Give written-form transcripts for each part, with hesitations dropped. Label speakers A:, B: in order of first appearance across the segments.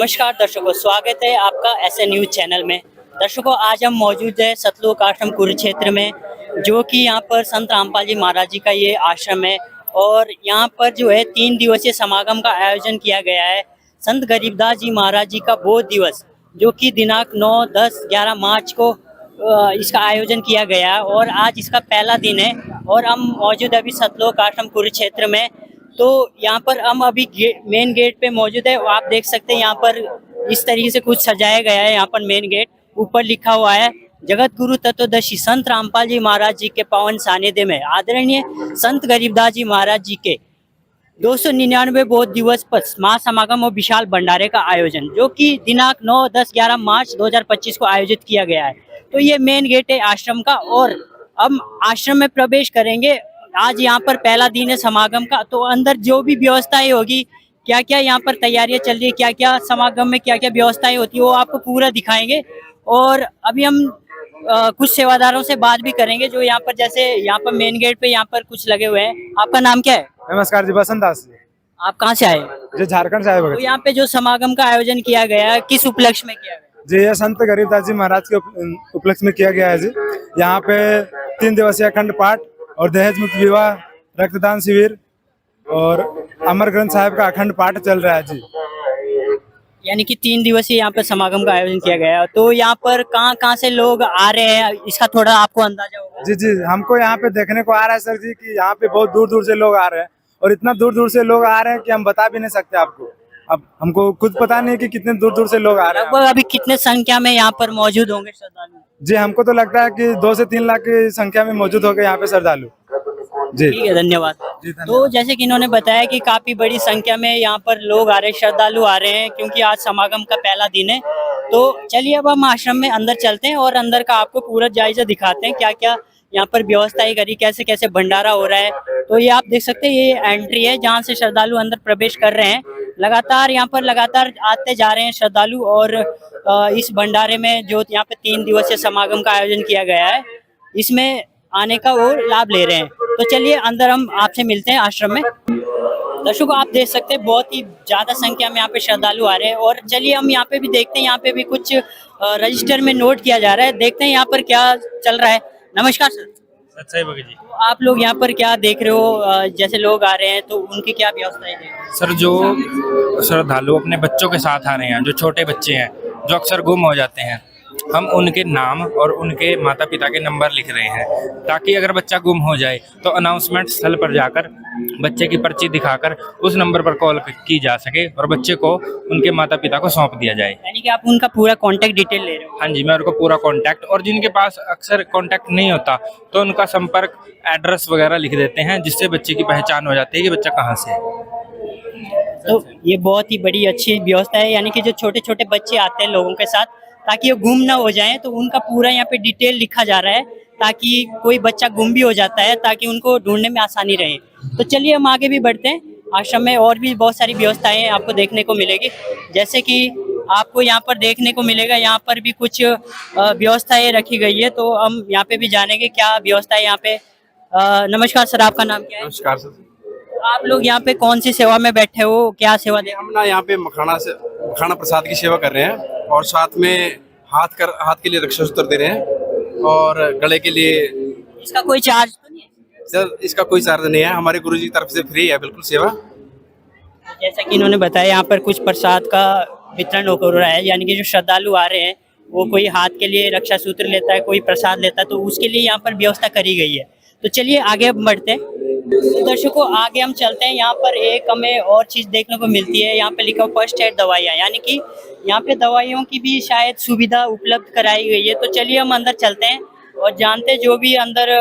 A: नमस्कार दर्शकों, स्वागत है आपका ऐसे न्यूज चैनल में। दर्शकों, आज हम मौजूद है सतलोक आश्रम कुरुक्षेत्र में, जो कि यहाँ पर संत रामपाल जी महाराज जी का ये आश्रम है। और यहाँ पर जो है 3 दिवसीय समागम का आयोजन किया गया है। संत गरीबदास जी महाराज जी का बोध दिवस, जो कि दिनांक 9, 10, 11 मार्च को इसका आयोजन किया गया है और आज इसका पहला दिन है। और हम मौजूद अभी सतलोक आश्रम कुरुक्षेत्र में, तो यहाँ पर हम अभी मेन गेट पे मौजूद है। आप देख सकते हैं यहाँ पर इस तरीके से कुछ सजाया गया है। यहाँ पर मेन गेट ऊपर लिखा हुआ है, जगत गुरु तत्वदर्शी संत रामपाल जी महाराज जी के पावन सानिध्य में आदरणीय संत गरीबदास जी महाराज जी के 299 बोध दिवस पर महासमागम और विशाल भंडारे का आयोजन, जो कि दिनांक 9, 10, 11 मार्च 2025 को आयोजित किया गया है। तो ये मेन गेट है आश्रम का और हम आश्रम में प्रवेश करेंगे। आज यहाँ पर पहला दिन है समागम का, तो अंदर जो भी व्यवस्थाएं होगी, क्या क्या यहाँ पर तैयारियां चल रही है, क्या क्या समागम में क्या क्या व्यवस्थाएं होती है, वो आपको पूरा दिखाएंगे। और अभी हम कुछ सेवादारों से बात भी करेंगे, जो यहाँ पर जैसे यहाँ पर मेन गेट पे यहाँ पर कुछ लगे हुए हैं। आपका नाम क्या है?
B: नमस्कार जी, बसंत दास जी।
A: आप कहाँ से आए?
B: जी, झारखंड से आए
A: तो यहाँ पे जो समागम का आयोजन किया गया है, किस उपलक्ष्य में किया गया?
B: जी, ये संत गरीबदास जी महाराज के उपलक्ष्य में किया गया है जी। यहाँ पे 3 दिवसीय अखंड पाठ और दहेज मुक्त विवाह, रक्तदान शिविर और अमर ग्रंथ साहिब का अखंड पाठ चल रहा है जी।
A: यानी कि 3 दिवसीय यहाँ पर समागम का आयोजन किया गया है। तो यहाँ पर कहाँ से लोग आ रहे हैं, इसका थोड़ा आपको अंदाजा होगा?
B: जी जी, हमको यहाँ पे देखने को आ रहा है सर जी कि यहाँ पे बहुत दूर दूर से लोग आ रहे हैं और इतना दूर दूर से लोग आ रहे हैं कि हम बता भी नहीं सकते आपको। अब हमको खुद पता नहीं कि कितने दूर दूर से लोग आ रहे हैं।
A: लगभग अभी कितने संख्या में यहाँ पर मौजूद होंगे श्रद्धालु?
B: जी, हमको तो लगता है कि 2 से 3 लाख की संख्या में मौजूद हो गए यहाँ पे श्रद्धालु जी।
A: ठीक है, धन्यवाद। तो जैसे कि इन्होंने बताया कि काफी बड़ी संख्या में यहाँ पर लोग आ रहे हैं, श्रद्धालु आ रहे हैं, क्योंकि आज समागम का पहला दिन है। तो चलिए अब हम आश्रम में अंदर चलते हैं और अंदर का आपको पूरा जायजा दिखाते हैं, क्या क्या यहाँ पर व्यवस्थाएं करी, कैसे कैसे भंडारा हो रहा है। तो ये आप देख सकते हैं, ये एंट्री है जहाँ से श्रद्धालु अंदर प्रवेश कर रहे हैं। लगातार यहाँ पर लगातार आते जा रहे हैं श्रद्धालु और इस भंडारे में जो यहाँ पे 3 दिवसीय समागम का आयोजन किया गया है, इसमें आने का वो लाभ ले रहे हैं। तो चलिए अंदर हम आपसे मिलते हैं आश्रम में। दर्शकों, आप देख सकते हैं बहुत ही ज्यादा संख्या में यहाँ पे श्रद्धालु आ रहे हैं। और चलिए हम यहाँ पे भी देखते हैं, यहाँ पे भी कुछ रजिस्टर में नोट किया जा रहा है, देखते हैं यहाँ पर क्या चल रहा है। नमस्कार सर।
C: अच्छा है जी।
A: तो आप लोग यहाँ पर क्या देख रहे हो, जैसे लोग आ रहे हैं तो उनकी क्या व्यवस्था है?
C: सर, जो श्रद्धालु अपने बच्चों के साथ आ रहे हैं, जो छोटे बच्चे हैं जो अक्सर गुम हो जाते हैं, हम उनके नाम और उनके माता पिता के नंबर लिख रहे हैं, ताकि अगर बच्चा गुम हो जाए तो अनाउंसमेंट स्थल पर जाकर बच्चे की पर्ची दिखाकर उस नंबर पर कॉल की जा सके और बच्चे को उनके माता पिता को सौंप दिया जाए।
A: यानी कि आप उनका पूरा कांटेक्ट डिटेल ले रहे हो?
C: हाँ जी, मैं उनको पूरा कांटेक्ट, और जिनके पास अक्सर कांटेक्ट नहीं होता तो उनका संपर्क एड्रेस वगैरह लिख देते हैं, जिससे बच्चे की पहचान हो जाती है कि बच्चा कहाँ से है।
A: तो ये बहुत ही बड़ी अच्छी व्यवस्था है। यानी कि जो छोटे छोटे बच्चे आते हैं लोगों के साथ, ताकि वो गुम ना हो जाएं, तो उनका पूरा यहाँ पे डिटेल लिखा जा रहा है, ताकि कोई बच्चा गुम भी हो जाता है ताकि उनको ढूंढने में आसानी रहे। तो चलिए हम आगे भी बढ़ते हैं। आश्रम में और भी बहुत सारी व्यवस्थाएं आपको देखने को मिलेगी, जैसे कि आपको यहाँ पर देखने को मिलेगा, यहाँ पर भी कुछ व्यवस्थाएं रखी गई है। तो हम यहाँ पे भी जानेंगे क्या व्यवस्था है यहाँ पे। नमस्कार सर, आपका नाम क्या है?
D: नमस्कार सर।
A: आप लोग यहाँ पे कौन सी सेवा में बैठे हो, क्या सेवा दे?
D: हम ना यहाँ पे मखाना प्रसाद की सेवा कर रहे हैं और साथ में हाथ के लिए रक्षा सूत्र दे रहे हैं और गले के लिए।
A: इसका कोई चार्ज तो नहीं है
D: सर? इसका कोई चार्ज नहीं है, हमारे गुरुजी की तरफ से फ्री है बिल्कुल सेवा।
A: जैसा कि इन्होंने बताया, यहाँ पर कुछ प्रसाद का वितरण हो रहा है। यानी कि जो श्रद्धालु आ रहे हैं, वो कोई हाथ के लिए रक्षा सूत्र लेता है, कोई प्रसाद लेता है, तो उसके लिए यहाँ पर व्यवस्था करी गई है। तो चलिए आगे बढ़ते हैं। दर्शकों, आगे हम चलते हैं। यहाँ पर एक हमें और चीज़ देखने को मिलती है, यहाँ पे लिखा हुआ फर्स्ट एड दवाइयाँ, यानी कि यहाँ पे दवाइयों की भी शायद सुविधा उपलब्ध कराई गई है। तो चलिए हम अंदर चलते हैं और जानते हैं, जो भी अंदर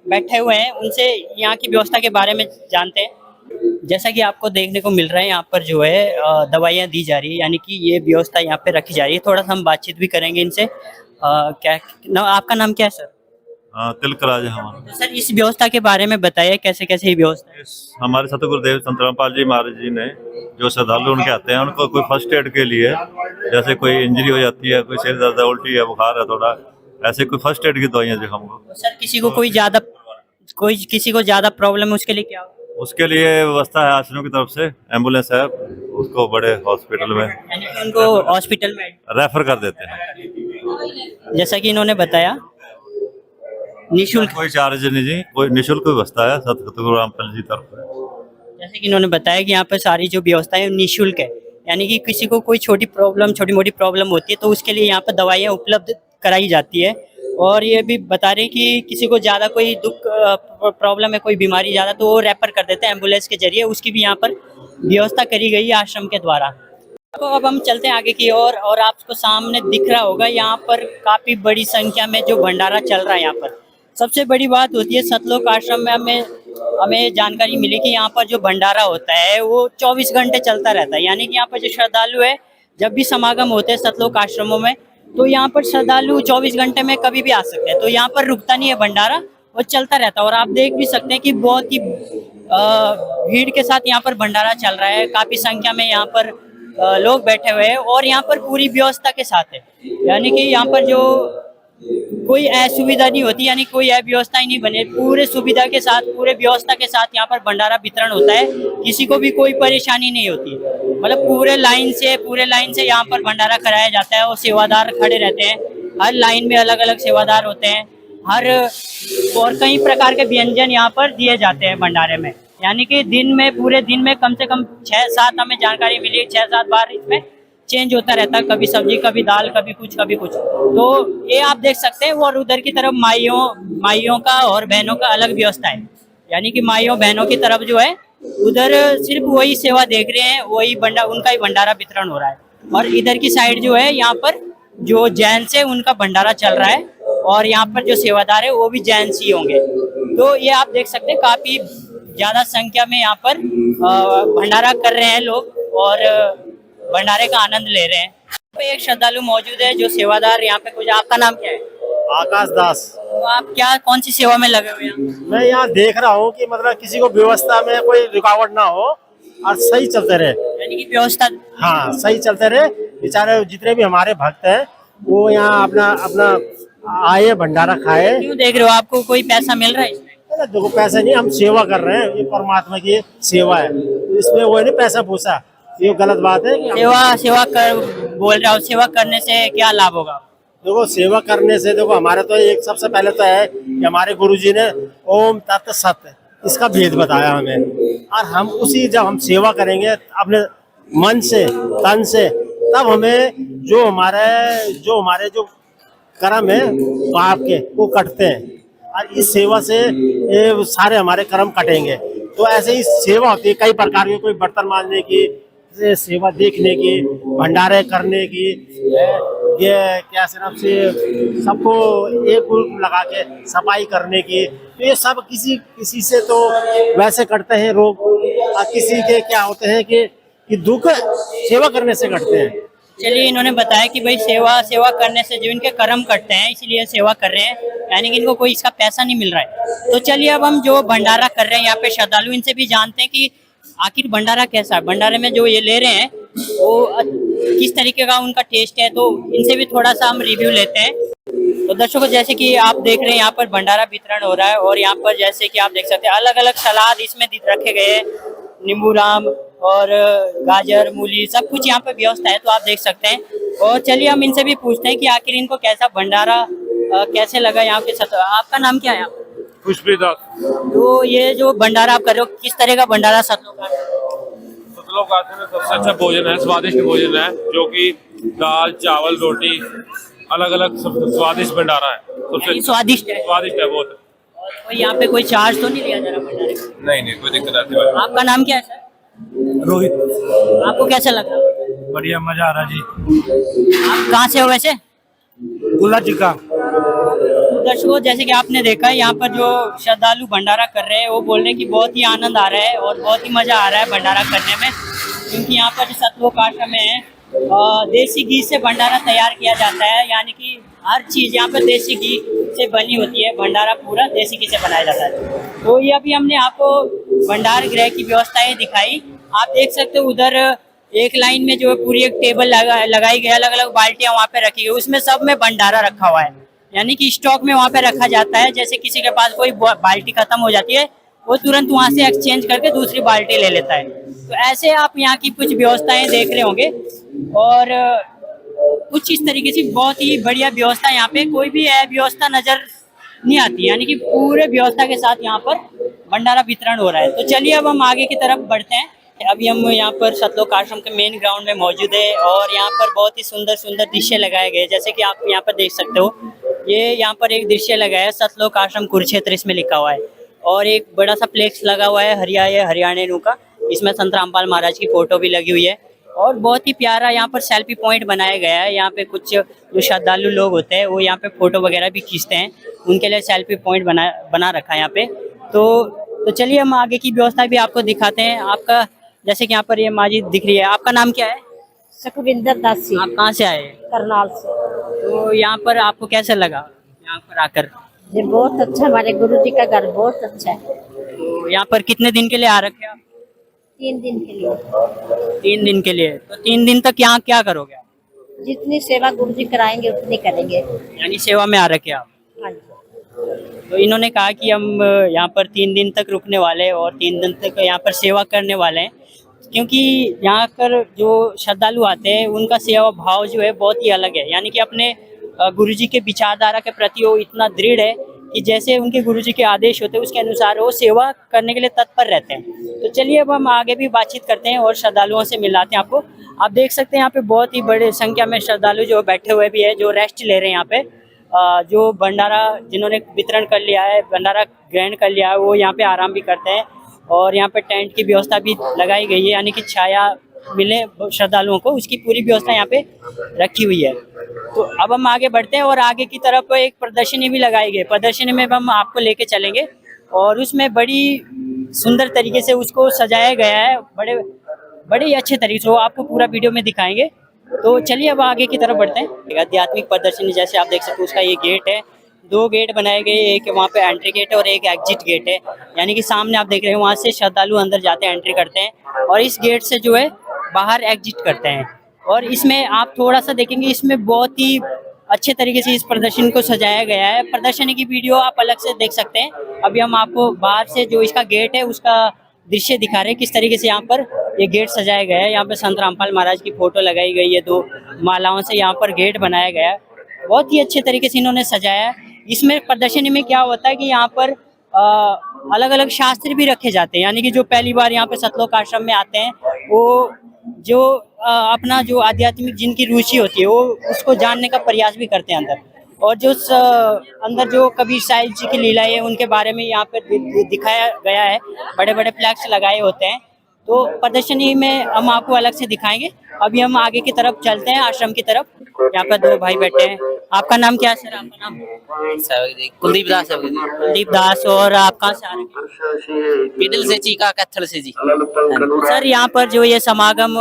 A: बैठे हुए हैं उनसे यहाँ की व्यवस्था के बारे में जानते हैं। जैसा कि आपको देखने को मिल रहा है, यहाँ पर जो है दवाइयाँ दी जा रही है, यानी कि ये व्यवस्था यहाँ पे रखी जा रही है। थोड़ा सा हम बातचीत भी करेंगे इनसे। आपका नाम क्या है सर?
E: तिलकराज हमारा।
A: तो सर, इस व्यवस्था के बारे में बताइए, कैसे कैसे ये व्यवस्था है?
E: हमारे सतगुरुदेव संत रामपाल जी महाराज जी ने, जो श्रद्धालु उनके आते हैं, उनको कोई फर्स्ट एड के लिए, जैसे कोई इंजरी हो जाती है, कोई सिर दर्द है, उल्टी है, बुखार है थोड़ा, ऐसे कोई फर्स्ट एड की दवाइयाँ जो हमको।
A: तो सर, किसी को कोई किसी को ज्यादा प्रॉब्लम है, उसके लिए क्या?
E: उसके लिए व्यवस्था है आश्रम की तरफ से, एम्बुलेंस है, उसको बड़े हॉस्पिटल में
A: यानी कि उनको हॉस्पिटल में
E: रेफर कर देते हैं।
A: जैसा कि इन्होंने बताया निःशुल्क,
E: कोई चार्ज नहीं जी, कोई निःशुल्क व्यवस्था है सतगुरु रामपाल जी तरफ से।
A: जैसे कि इन्होंने बताया कि यहाँ पर सारी जो व्यवस्थाएं निःशुल्क है, यानी कि किसी को कोई छोटी मोटी प्रॉब्लम होती है तो उसके लिए यहाँ पर दवाइयाँ उपलब्ध कराई जाती है। और ये भी बता रहे कि किसी को ज़्यादा कोई दुख प्रॉब्लम है, कोई बीमारी ज़्यादा, तो वो रेफर कर देते हैं एम्बुलेंस के जरिए, उसकी भी यहाँ पर व्यवस्था करी गई है आश्रम के द्वारा। तो अब हम चलते हैं आगे की ओर और आपको सामने दिख रहा होगा यहाँ पर काफ़ी बड़ी संख्या में जो भंडारा चल रहा है। यहाँ पर सबसे बड़ी बात होती है सतलोक आश्रम में हमें जानकारी मिली कि यहाँ पर जो भंडारा होता है वो 24 घंटे चलता रहता है। यानी कि यहाँ पर जो श्रद्धालु है, जब भी समागम होते हैं सतलोक आश्रमों में, तो यहाँ पर श्रद्धालु 24 घंटे में कभी भी आ सकते हैं। तो यहाँ पर रुकता नहीं है भंडारा, वो चलता रहता है। और आप देख भी सकते हैं कि बहुत ही भीड़ के साथ यहाँ पर भंडारा चल रहा है। काफ़ी संख्या में यहाँ पर लोग बैठे हुए हैं और यहाँ पर पूरी व्यवस्था के साथ है। यानी कि यहाँ पर जो कोई असुविधा नहीं होती, यानी कोई अव्यवस्था ही नहीं बने, पूरे सुविधा के साथ, पूरे व्यवस्था के साथ यहाँ पर भंडारा वितरण होता है। किसी को भी कोई परेशानी नहीं होती, मतलब पूरे लाइन से यहाँ पर भंडारा कराया जाता है और सेवादार खड़े रहते हैं। हर लाइन में अलग अलग सेवादार होते हैं, और कई प्रकार के व्यंजन यहाँ पर दिए जाते हैं भंडारे में। यानी कि पूरे दिन में कम से कम 6-7, हमें जानकारी मिली, 6-7 बार इसमें चेंज होता रहता है, कभी सब्जी, कभी दाल, कभी कुछ। तो ये आप देख सकते हैं। और उधर की तरफ माइयों का और बहनों का अलग व्यवस्था है। यानी कि माइयों बहनों की तरफ जो है उधर सिर्फ वही सेवा देख रहे हैं, वही उनका ही भंडारा वितरण हो रहा है। और इधर की साइड जो है यहाँ पर जो जैन्स है उनका भंडारा चल रहा है, और यहाँ पर जो सेवादार है वो भी जैन्स ही होंगे। तो ये आप देख सकते हैं काफी ज्यादा संख्या में यहाँ पर भंडारा कर रहे हैं लोग और भंडारे का आनंद ले रहे हैं। तो एक श्रद्धालु मौजूद है जो सेवादार यहाँ पे कुछ। आपका नाम क्या है?
F: आकाश दास।
A: तो आप कौन सी सेवा में लगे हुए हैं?
F: मैं यहाँ देख रहा हूँ कि मतलब किसी को व्यवस्था में कोई रुकावट ना हो और सही चलते रहे।
A: यानी कि व्यवस्था,
F: हाँ, सही चलते रहे। बेचारे जितने भी हमारे भक्त हैं वो यहाँ अपना आए, भंडारा खाए।
A: क्यों देख रहे हो? आपको कोई पैसा मिल रहा है इसमें?
F: देखो, पैसा नहीं, हम सेवा कर रहे हैं, ये परमात्मा की सेवा है, इसमें वो नहीं पैसा पूछा, ये गलत बात है कि
A: सेवा कर बोल रहा हूँ। सेवा करने से क्या लाभ होगा?
F: देखो, सेवा करने से देखो हमारे तो एक सबसे पहले तो है कि हमारे गुरुजी ने ओम तत् सत्य इसका भेद बताया हमें, और हम उसी जब हम सेवा करेंगे अपने मन से, तन से, तब हमें जो हमारे जो कर्म है पाप के वो कटते हैं, और इस सेवा से सारे हमारे कर्म कटेंगे। तो ऐसे ही सेवा होती है कई प्रकार की, कोई बर्तन मांजने की सेवा, देखने की, भंडारे करने की, ये क्या सिर्फ से सबको एक ग्रुप लगा के सफाई करने की। तो ये सब किसी से तो वैसे कटते हैं रोग, और किसी के क्या होते हैं कि दुख सेवा करने से कटते हैं।
A: चलिए, इन्होंने बताया कि भाई सेवा करने से जो इनके कर्म कटते हैं इसलिए सेवा कर रहे हैं, यानी कि इनको कोई इसका पैसा नहीं मिल रहा है। तो चलिए अब हम जो भंडारा कर रहे हैं यहाँ पे श्रद्धालु, इनसे भी जानते हैं कि आखिर भंडारा कैसा है, भंडारे में जो ये ले रहे हैं वो किस तरीके का उनका टेस्ट है। तो इनसे भी थोड़ा सा हम रिव्यू लेते हैं। तो दर्शकों, जैसे कि आप देख रहे हैं यहाँ पर भंडारा वितरण हो रहा है, और यहाँ पर जैसे कि आप देख सकते हैं अलग अलग सलाद इसमें रखे गए हैं, नींबू राम और गाजर, मूली, सब कुछ यहाँ पर व्यवस्था है, तो आप देख सकते हैं। और चलिए हम इनसे भी पूछते हैं कि आखिर इनको कैसा भंडारा कैसे लगा यहाँ के साथ। आपका नाम क्या है?
G: खुशप्रीत दास।
A: तो ये जो भंडारा आप कर रहे हो, किस तरह का भंडारा सतलोक
G: आश्रम में सबसे अच्छा भोजन है, स्वादिष्ट भोजन है, जो कि दाल, चावल, रोटी, अलग अलग स्वादिष्ट भंडारा है। सबसे
A: स्वादिष्ट है
G: बहुत।
A: कोई यहाँ पे कोई चार्ज तो नहीं लिया जा रहा भंडारे का?
G: नहीं, कोई दिक्कत आती है।
A: आपका नाम क्या है सर?
B: रोहित।
A: आपको कैसा लग रहा है?
B: बढ़िया, मजा आ रहा जी।
A: आप कहाँ से हो वैसे?
B: गुला जी का।
A: तो दर्शकों, जैसे कि आपने देखा यहाँ पर जो श्रद्धालु भंडारा कर रहे हैं वो बोल रहे हैं कि बहुत ही आनंद आ रहा है और बहुत ही मजा आ रहा है भंडारा करने में, क्योंकि यहाँ पर जो सतलोक आश्रम में है देसी घी से भंडारा तैयार किया जाता है। यानी कि हर चीज़ यहाँ पर देसी घी से बनी होती है, भंडारा पूरा देसी घी से बनाया जाता है। तो ये अभी हमने आपको भंडार गृह की व्यवस्थाएं दिखाई। आप देख सकते हो उधर एक लाइन में जो है पूरी एक टेबल लगाई गई, अलग अलग बाल्टियां वहाँ पे रखी गई, उसमें सब में भंडारा रखा हुआ है। यानी कि स्टॉक में वहाँ पे रखा जाता है। जैसे किसी के पास कोई बाल्टी खत्म हो जाती है वो तुरंत वहाँ से एक्सचेंज करके दूसरी बाल्टी ले लेता है। तो ऐसे आप यहाँ की कुछ व्यवस्थाएं देख रहे होंगे और कुछ इस तरीके से बहुत ही बढ़िया व्यवस्था यहाँ पे, कोई भी व्यवस्था नजर नहीं आती, यानी कि पूरे व्यवस्था के साथ यहाँ पर भंडारा वितरण हो रहा है। तो चलिए अब हम आगे की तरफ बढ़ते हैं। अभी हम यहाँ पर सतलोक आश्रम के मेन ग्राउंड में मौजूद है और यहाँ पर बहुत ही सुंदर सुंदर दृश्य लगाए गए, जैसे कि आप यहाँ पर देख सकते हो। ये यहाँ पर एक दृश्य लगा है, सतलोक आश्रम कुरुक्षेत्र इसमें लिखा हुआ है, और एक बड़ा सा फ्लेक्स लगा हुआ है हरियाणा का, इसमें संत रामपाल महाराज की फोटो भी लगी हुई है और बहुत ही प्यारा यहाँ पर सेल्फी पॉइंट बनाया गया है। यहाँ पे कुछ जो श्रद्धालु लोग होते हैं वो यहाँ पे फोटो वगैरह भी खींचते हैं, उनके लिए सेल्फी पॉइंट बना रखा है यहाँ पे। तो चलिए हम आगे की व्यवस्था भी आपको दिखाते हैं। आपका जैसे कि यहाँ पर ये माजी दिख रही है, आपका नाम क्या है?
H: सुखविंदर दासी,
A: आप कहाँ से आए?
H: करनाल से।
A: तो यहाँ पर आपको कैसा लगा यहाँ पर आकर?
H: ये बहुत अच्छा, हमारे गुरुजी का घर बहुत अच्छा है।
A: तो यहाँ पर कितने दिन के लिए आ रखे आप?
H: 3 दिन के लिए।
A: 3 दिन के लिए। तो 3 दिन तक यहाँ क्या करोगे आप?
H: जितनी सेवा गुरुजी कराएंगे उतनी करेंगे।
A: यानी सेवा में आ रखे आप?
H: हाँ जी।
A: तो इन्होंने कहा कि हम यहाँ पर 3 दिन तक रुकने वाले हैं और 3 दिन तक यहाँ पर सेवा करने वाले हैं, क्योंकि यहाँ पर जो श्रद्धालु आते हैं उनका सेवा भाव जो है बहुत ही अलग है। यानी कि अपने गुरुजी के विचारधारा के प्रति वो इतना दृढ़ है कि जैसे उनके गुरुजी के आदेश होते हैं उसके अनुसार वो सेवा करने के लिए तत्पर रहते हैं। तो चलिए अब हम आगे भी बातचीत करते हैं और श्रद्धालुओं से मिलाते हैं आपको। आप देख सकते हैं यहाँ पे बहुत ही बड़े संख्या में श्रद्धालु जो बैठे हुए भी है, जो रेस्ट ले रहे हैं यहाँ पे। जो भंडारा जिन्होंने वितरण कर लिया है, भंडारा ग्रहण कर लिया है, वो यहाँ पे आराम भी करते हैं और यहाँ पे टेंट की व्यवस्था भी लगाई गई है, यानी कि छाया मिले श्रद्धालुओं को, उसकी पूरी व्यवस्था यहाँ पे रखी हुई है। तो अब हम आगे बढ़ते हैं और आगे की तरफ एक प्रदर्शनी भी लगाई गई। प्रदर्शनी में हम आपको लेके चलेंगे और उसमें बड़ी सुंदर तरीके से उसको सजाया गया है, बड़े ही अच्छे तरीके से, वो आपको पूरा वीडियो में दिखाएंगे। तो चलिए अब आगे की तरफ बढ़ते हैं। एक आध्यात्मिक प्रदर्शनी जैसे आप देख सकते हो, उसका ये गेट है, 2 गेट बनाए गए, एक वहाँ पे एंट्री गेट है और एक एग्जिट गेट है। यानी कि सामने आप देख रहे हैं वहाँ से श्रद्धालु अंदर जाते हैं, एंट्री करते हैं और इस गेट से जो है बाहर एग्जिट करते हैं। और इसमें आप थोड़ा सा देखेंगे, इसमें बहुत ही अच्छे तरीके से इस प्रदर्शनी को सजाया गया है। प्रदर्शनी की वीडियो आप अलग से देख सकते हैं। अभी हम आपको बाहर से जो इसका गेट है उसका दृश्य दिखा रहे हैं, किस तरीके से यहाँ पर ये गेट सजाया गया है। यहाँ पे संत रामपाल महाराज की फोटो लगाई गई है, 2 मालाओं से यहाँ पर गेट बनाया गया है, बहुत ही अच्छे तरीके से इन्होंने सजाया है। इसमें प्रदर्शनी में क्या होता है कि यहाँ पर अलग अलग शास्त्र भी रखे जाते हैं, यानी कि जो पहली बार यहाँ पे सतलोक आश्रम में आते हैं वो जो अपना जो आध्यात्मिक जिनकी रुचि होती है वो उसको जानने का प्रयास भी करते हैं अंदर। और जो अंदर जो कबीर साहिब जी की लीला है उनके बारे में यहाँ पे दिखाया गया है, बड़े बड़े फ्लैक्स लगाए होते हैं। तो प्रदर्शनी में हम आपको अलग से दिखाएंगे। अभी हम आगे की तरफ चलते हैं, आश्रम की तरफ। यहाँ पर 2 भाई बैठे हैं। आपका नाम क्या है सर? आपका नाम?
I: कुलदीप दास।
A: कुलदीप दास। और आप कहाँ से आ रहे हैं?
I: पिडल से, चीका कत्थल से जी।
A: सर यहाँ पर जो ये समागम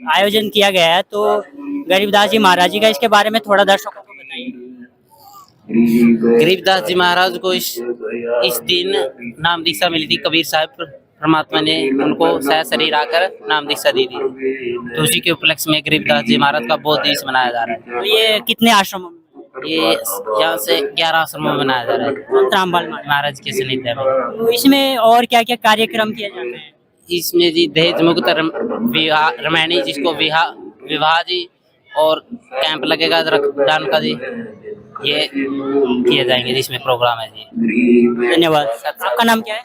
A: आयोजन किया गया है तो गरीबदास जी महाराज जी का, इसके बारे में थोड़ा दर्शकों को बताइए।
I: गरीबदास जी महाराज को इस दिन नाम दीक्षा मिली थी। कबीर साहब परमात्मा ने उनको सह शरीर आकर नाम दीक्षा दी थी, तो उसी के उपलक्ष्य में गरीबदास जी महाराज का बहुत दिवस मनाया जा रहा है।
A: तो ये कितने आश्रमों में?
I: ये यहाँ से 11 आश्रमों में मनाया जा रहा है,
A: संत रामपाल
I: महाराज के सानिध्य में।
A: तो इसमें और क्या क्या कार्यक्रम किए जाते हैं?
I: इसमें जी दहेज मुक्त विवाह रमैनी, जिसको विवाह जी, और कैंप लगेगा रक्तदान का जी, ये किए जाएंगे जिसमें प्रोग्राम है जी।
A: धन्यवाद। आपका नाम क्या है?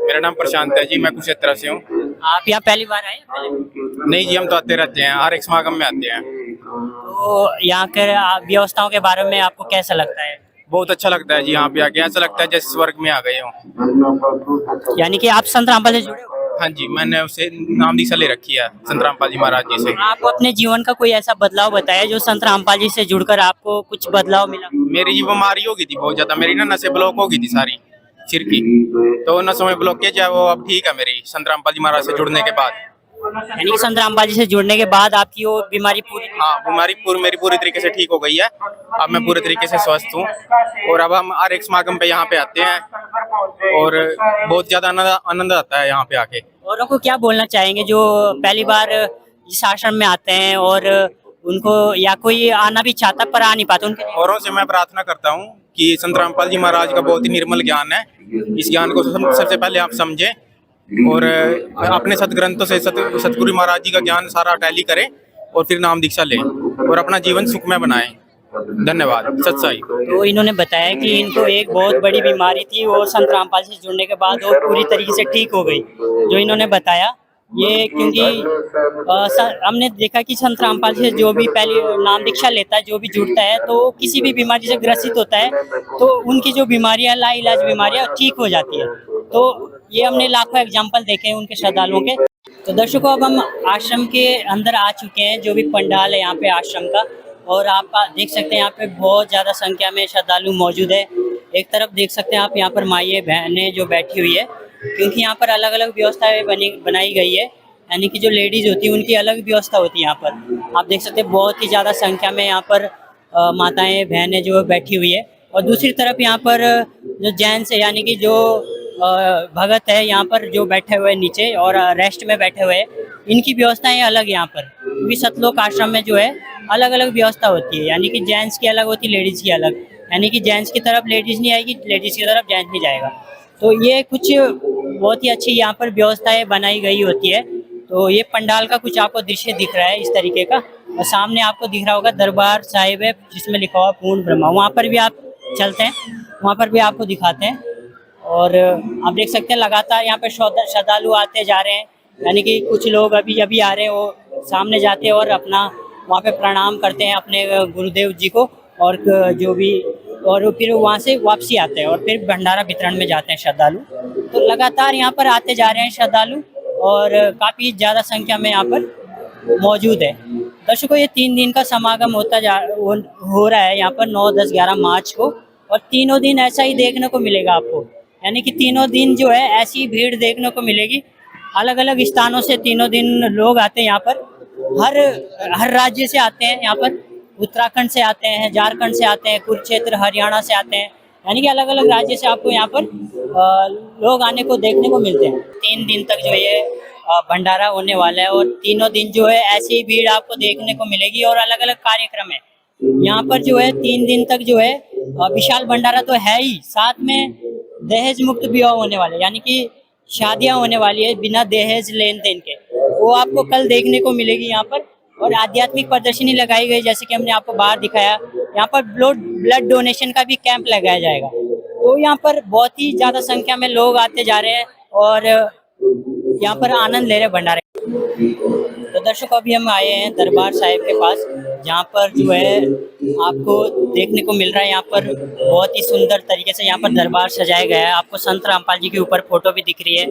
J: मेरा नाम प्रशांत है जी, मैं कुरुक्षेत्र से हूँ।
A: आप यहाँ पहली बार आए?
J: नहीं जी, हम तो आते रहते हैं, हर एक समागम में आते हैं।
A: तो यहाँ के व्यवस्थाओं के बारे में आपको कैसा लगता है?
J: बहुत अच्छा लगता है जी, यहाँ पे आके ऐसा लगता है जैसे स्वर्ग में आ गए हो।
A: यानी कि आप संत रामपाल से जुड़े हो?
J: हाँ जी, मैंने उसे नाम दीक्षा ले रखी है संत रामपाल जी महाराज जी से।
A: आप अपने जीवन का कोई ऐसा बदलाव बताया जो संत रामपाल जी से जुड़कर आपको कुछ बदलाव मिला?
J: मेरी जी बीमारी हो गई थी बहुत ज्यादा, मेरी ना नसें ब्लॉक हो गई थी सारी सिर की, तो नसों में ब्लॉकेज है वो अब ठीक है मेरी, संत रामपाल जी महाराज से जुड़ने के बाद।
A: यानी कि संत रामपाल जी से जुड़ने के बाद आपकी वो बीमारी पूरी?
J: हाँ, बीमारी मेरी पूरी तरीके से ठीक हो गई है। अब मैं पूरे तरीके से स्वस्थ हूँ और अब हम हर एक समागम पे यहाँ पे आते हैं और बहुत ज्यादा आनंद आता है यहाँ पे आके।
A: औरों को क्या बोलना चाहेंगे जो पहली बार इस आश्रम में आते हैं और उनको, या कोई आना भी चाहता पर आ नहीं पाता उनके?
J: औरों से मैं प्रार्थना करता हूँ कि संत रामपाल जी महाराज का बहुत ही निर्मल ज्ञान है, इस ज्ञान को सबसे पहले आप समझें और अपने सदग्रंथों से सतगुरु महाराज जी का ज्ञान सारा टैली करें और फिर नाम दीक्षा लें और अपना जीवन सुखमय बनाएं। धन्यवाद। सत्साई।
A: तो इन्होंने बताया कि इनको एक बहुत बड़ी बीमारी थी और संत रामपाल से जुड़ने के बाद वो पूरी तरीके से ठीक हो गई, जो इन्होंने बताया ये, क्योंकि हमने देखा कि संत रामपाल से जो भी पहले नाम दीक्षा लेता है, जो भी जुड़ता है, तो किसी भी बीमारी से ग्रसित होता है तो उनकी जो बीमारियां, लाइलाज बीमारियां ठीक हो जाती है। तो ये हमने लाखों एग्जाम्पल देखे हैं उनके श्रद्धालुओं के। तो दर्शकों, अब हम आश्रम के अंदर आ चुके हैं, जो भी पंडाल है यहाँ पे आश्रम का, और आप देख सकते हैं यहाँ पे बहुत ज़्यादा संख्या में श्रद्धालु मौजूद है। एक तरफ देख सकते हैं आप यहाँ पर माइए बहनें जो बैठी हुई है, क्योंकि यहाँ पर अलग अलग व्यवस्थाएं बनाई गई है, यानी कि जो लेडीज़ होती है उनकी अलग व्यवस्था होती है। यहाँ पर आप देख सकते हैं बहुत ही ज़्यादा संख्या में यहाँ पर माताएं बहनें जो बैठी हुई है, और दूसरी तरफ यहाँ पर जो जेंट्स है, यानी कि जो भगत है यहाँ पर जो बैठे हुए नीचे और रेस्ट में बैठे हुए, इनकी व्यवस्थाएं अलग यहाँ पर, क्योंकि सतलोक आश्रम में जो है अलग अलग व्यवस्था होती है, यानी कि जेंट्स की अलग होती है, लेडीज़ की अलग, यानी कि जेंट्स की तरफ लेडीज़ नहीं आएगी, लेडीज़ की तरफ जेंट्स नहीं जाएगा। तो ये कुछ बहुत ही अच्छी यहाँ पर व्यवस्थाएं बनाई गई होती है। तो ये पंडाल का कुछ आपको दृश्य दिख रहा है इस तरीके का, और सामने आपको दिख रहा होगा दरबार साहिब है जिसमें लिखा हुआ पूर्ण ब्रह्मा, वहाँ पर भी आप चलते हैं, वहाँ पर भी आपको दिखाते हैं। और आप देख सकते हैं लगातार यहाँ पे श्रद्धालु आते जा रहे हैं, यानी कि कुछ लोग अभी अभी आ रहे हैं, वो सामने जाते हैं और अपना वहाँ पे प्रणाम करते हैं अपने गुरुदेव जी को, और जो भी, और फिर वहाँ से वापसी आते हैं और फिर भंडारा वितरण में जाते हैं श्रद्धालु। तो लगातार यहाँ पर आते जा रहे हैं श्रद्धालु और काफ़ी ज़्यादा संख्या में यहाँ पर मौजूद है। दर्शकों, ये 3 दिन का समागम हो रहा है यहाँ पर 9, 10, 11 मार्च को, और तीनों दिन ऐसा ही देखने को मिलेगा आपको, यानी कि तीनों दिन जो है ऐसी भीड़ देखने को मिलेगी। अलग अलग स्थानों से तीनों दिन लोग आते हैं यहाँ पर, हर राज्य से आते हैं यहाँ पर, उत्तराखंड से आते हैं, झारखंड से आते हैं, कुरुक्षेत्र हरियाणा से आते हैं, यानी कि अलग अलग राज्य से आपको यहाँ पर लोग आने को देखने को मिलते हैं। 3 दिन तक जो ये भंडारा होने वाला है, और तीनों दिन जो है ऐसी भीड़ आपको देखने को मिलेगी, और अलग अलग कार्यक्रम है यहाँ पर जो है। 3 दिन तक जो है विशाल भंडारा तो है ही, साथ में दहेज मुक्त विवाह होने वाले, यानी कि शादियां होने वाली है बिना दहेज लेन देन के, वो आपको कल देखने को मिलेगी यहाँ पर। और आध्यात्मिक प्रदर्शनी लगाई गई, जैसे कि हमने आपको बाहर दिखाया, यहाँ पर ब्लड डोनेशन का भी कैंप लगाया जाएगा। तो यहाँ पर बहुत ही ज़्यादा संख्या में लोग आते जा रहे हैं और यहाँ पर आनंद ले रहे हैं भंडारे। तो दर्शकों, अभी हम आए हैं दरबार साहिब के पास, जहाँ पर जो है आपको देखने को मिल रहा है, यहाँ पर बहुत ही सुंदर तरीके से यहाँ पर दरबार सजाया गया है। आपको संत रामपाल जी के ऊपर फोटो भी दिख रही है,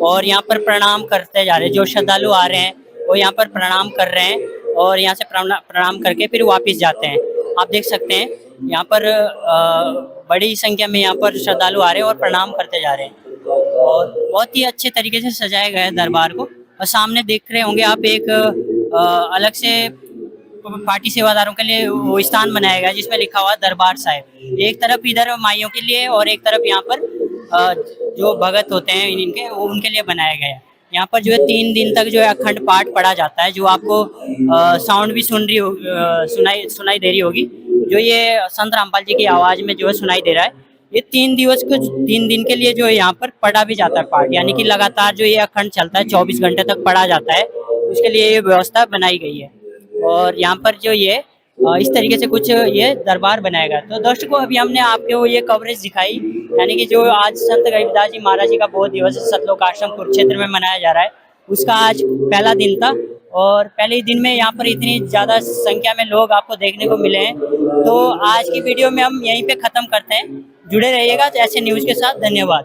A: और यहाँ पर प्रणाम करते जा रहे हैं, जो श्रद्धालु आ रहे हैं वो यहाँ पर प्रणाम कर रहे हैं, और यहाँ से प्रणाम करके फिर वापस जाते हैं। आप देख सकते हैं यहाँ पर बड़ी संख्या में यहाँ पर श्रद्धालु आ रहे हैं और प्रणाम करते जा रहे हैं, और बहुत ही अच्छे तरीके से सजाया गया है दरबार को। और सामने देख रहे होंगे आप एक अलग से पार्टी सेवादारों के लिए वो स्थान बनाया गया जिसमें लिखा हुआ दरबार साहिब। एक तरफ इधर माइयों के लिए और एक तरफ यहाँ पर जो भगत होते हैं इनके, वो उनके लिए बनाया गया है। यहाँ पर जो है 3 दिन तक जो है अखंड पाठ पढ़ा जाता है, जो आपको साउंड भी सुनाई दे रही होगी, जो ये संत रामपाल जी की आवाज़ में जो है सुनाई दे रहा है। ये 3 दिन के लिए जो है यहाँ पर पढ़ा भी जाता है पाठ, यानी कि लगातार जो ये अखंड चलता है, 24 घंटे तक पढ़ा जाता है, उसके लिए ये व्यवस्था बनाई गई है। और यहाँ पर जो ये इस तरीके से कुछ ये दरबार बनाएगा। तो दर्शकों, अभी हमने आपको ये कवरेज दिखाई, यानी कि जो आज संत गरीबदास जी महाराज जी का बहुत दिवस सतलोक आश्रम कुरुक्षेत्र में मनाया जा रहा है, उसका आज पहला दिन था, और पहले ही दिन में यहाँ पर इतनी ज़्यादा संख्या में लोग आपको देखने को मिले हैं। तो आज की वीडियो में हम यहीं पे ख़त्म करते हैं। जुड़े रहिएगा ऐसे न्यूज़ के साथ। धन्यवाद।